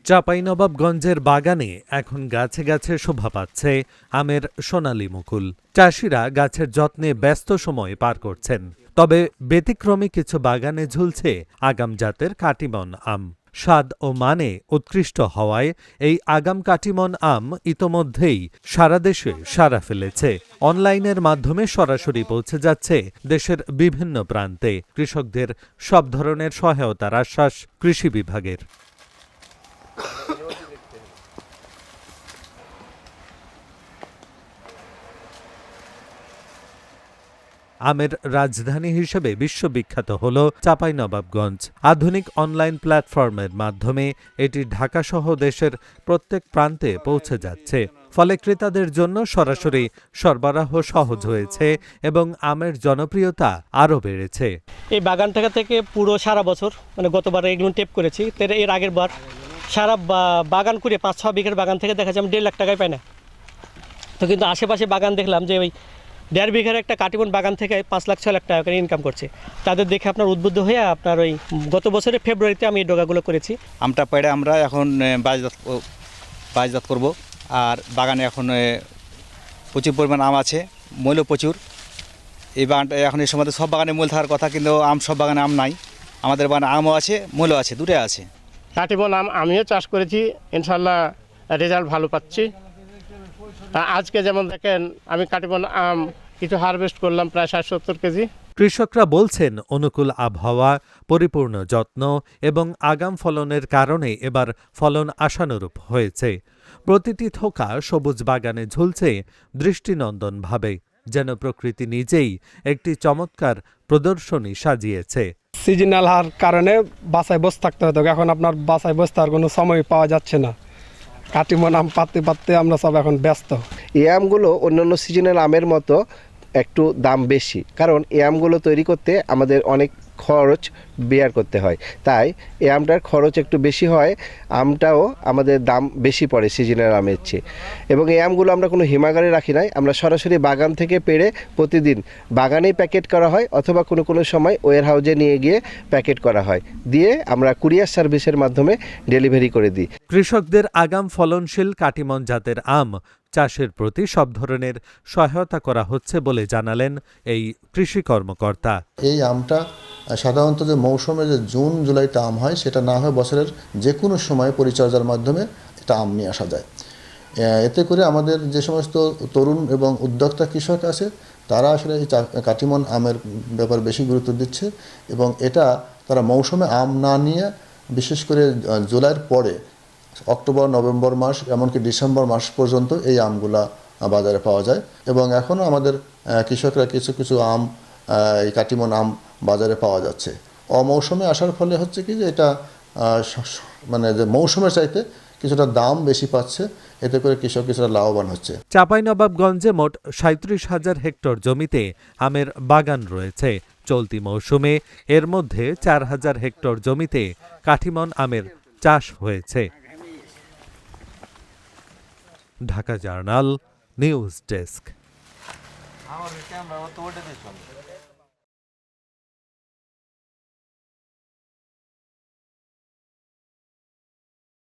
চাঁপাইনবাবগঞ্জের বাগানে এখন গাছে গাছে শোভা পাচ্ছে আমের সোনালী মুকুল। চাষিরা গাছের যত্নে ব্যস্ত সময় পার করছেন। তবে ব্যতিক্রমী কিছু বাগানে ঝুলছে আগাম জাতের কাটিমন আম। স্বাদ ও মানে উৎকৃষ্ট হওয়ায় এই আগাম কাটিমন আম ইতোমধ্যেই সারা দেশে সাড়া ফেলেছে। অনলাইনের মাধ্যমে সরাসরি পৌঁছে যাচ্ছে দেশের বিভিন্ন প্রান্তে। কৃষকদের সব ধরনের সহায়তার আশ্বাস কৃষি বিভাগের। আমের রাজধানী হিসেবে বিশ্ববিখ্যাত হল চাঁপাইনবাবগঞ্জ। আধুনিক অনলাইন প্ল্যাটফর্মের মাধ্যমে এটি ঢাকাসহ দেশের প্রত্যেক প্রান্তে পৌঁছে যাচ্ছে। ফলে ক্রেতাদের জন্য সরাসরি সরবরাহ সহজ হয়েছে এবং আমের জনপ্রিয়তা আরও বেড়েছে। এই বাগানটা থেকে পুরো সারা বছর মানে গতবার এগুলো টেপ করেছি, এর আগের বার সারা বাগান করে 5-6 বিঘার বাগান থেকে দেখা যায় আমি 1.5 লাখ টাকায় পাই না। তো কিন্তু আশেপাশে বাগান দেখলাম যে ওই 1.5 বিঘার একটা কাটিমন বাগান থেকে 5 লাখ 6 লাখ টাকা করে ইনকাম করছে। তাদের দেখে আপনার উদ্বুদ্ধ হয়ে আপনার ওই গত বছরের ফেব্রুয়ারিতে আমি এই ডগাগুলো করেছি। আমটা পেড়ে আমরা এখন বাজারজাত করব। আর বাগানে এখন প্রচুর পরিমাণ আম আছে, মূল্য প্রচুর। এই বাগানটা এখন এই সময় সব বাগানে মূল থাকার কথা, কিন্তু সব বাগানে আম নাই। আমাদের বাগানে আমও আছে, মূল্য আছে, দুটোই আছে। কাটিমন আম আমিও চাষ করেছি, ইনশাল্লাহ রেজাল্ট ভালো পাচ্ছি। আজকে যেমন দেখেন আমি কাটিমন আম কিছু হারভেস্ট করলাম প্রায় 60-70 কেজি। কৃষকরা বলছেন অনুকূল আবহাওয়া, পরিপূর্ণ যত্ন এবং আগাম ফলনের কারণে এবার ফলন আশানুরূপ হয়েছে। প্রতিটি থোকা সবুজ বাগানে ঝুলছে দৃষ্টিনন্দনভাবে, যেন প্রকৃতি নিজেই একটি চমৎকার প্রদর্শনী সাজিয়েছে। সিজনাল হওয়ার কারণে বাসায় বসে থাকতে হতো, এখন আপনার বাসায় বসে থাকার কোনো সময় পাওয়া যাচ্ছে না। কাটিমন আম পাততে আমরা সব এখন ব্যস্ত। এই আমগুলো অন্যান্য সিজনাল আমের মতো একটু দাম বেশি, কারণ এই আমগুলো তৈরি করতে আমাদের অনেক খরচ বেয়ার করতে হয়। তাই এই আমটার খরচ একটু বেশি হয়, আমটাও আমাদের দাম বেশি পড়ে সিজনাল আমের চেয়ে। এবং এই আমগুলো আমরা কোনো হিমাগারে রাখি নাই, আমরা সরাসরি বাগান থেকে পেড়ে প্রতিদিন বাগানেই প্যাকেট করা হয়, অথবা কোনো কোনো সময় ওয়্যার হাউসে নিয়ে গিয়ে প্যাকেট করা হয়, দিয়ে আমরা কুরিয়ার সার্ভিসের মাধ্যমে ডেলিভারি করে দিই। কৃষকদের আগাম ফলনশীল কাটিমন জাতের আম চাষের প্রতি সব ধরনের সহায়তা করা হচ্ছে বলে জানালেন এই কৃষি কর্মকর্তা। এই আমটা সাধারণত যে মৌসুমে যে জুন জুলাইতে আম হয়, সেটা না হয় বছরের যে কোনো সময় পরিচর্যার মাধ্যমে এটা আম নিয়ে আসা যায়। এতে করে আমাদের যে সমস্ত তরুণ এবং উদ্যোক্তা কৃষক আছে, তারা আসলে এই কাটিমন আমের ব্যাপার বেশি গুরুত্ব দিচ্ছে এবং এটা তারা মৌসুমে আম না নিয়ে বিশেষ করে জুলাইয়ের পরে অক্টোবর, নভেম্বর মাস, এমনকি ডিসেম্বর মাস পর্যন্ত এই আমগুলা বাজারে পাওয়া যায়। এবং এখনও আমাদের কৃষকরা কিছু কিছু আম, এই কাটিমন আম বাজারে পাওয়া যাচ্ছে। অমৌসুমে আসার ফলে হচ্ছে কি যে এটা মানে যে মৌসুমের চাইতে কিছুটা দাম বেশি পাচ্ছে, এতে করে কৃষক কিছুটা লাভবান হচ্ছে। চাঁপাইনবাবগঞ্জে মোট 37,000 হেক্টর জমিতে আমের বাগান রয়েছে। চলতি মৌসুমে এর মধ্যে 4,000 হেক্টর জমিতে কাটিমন আমের চাষ হয়েছে। Dhaka journal news desk.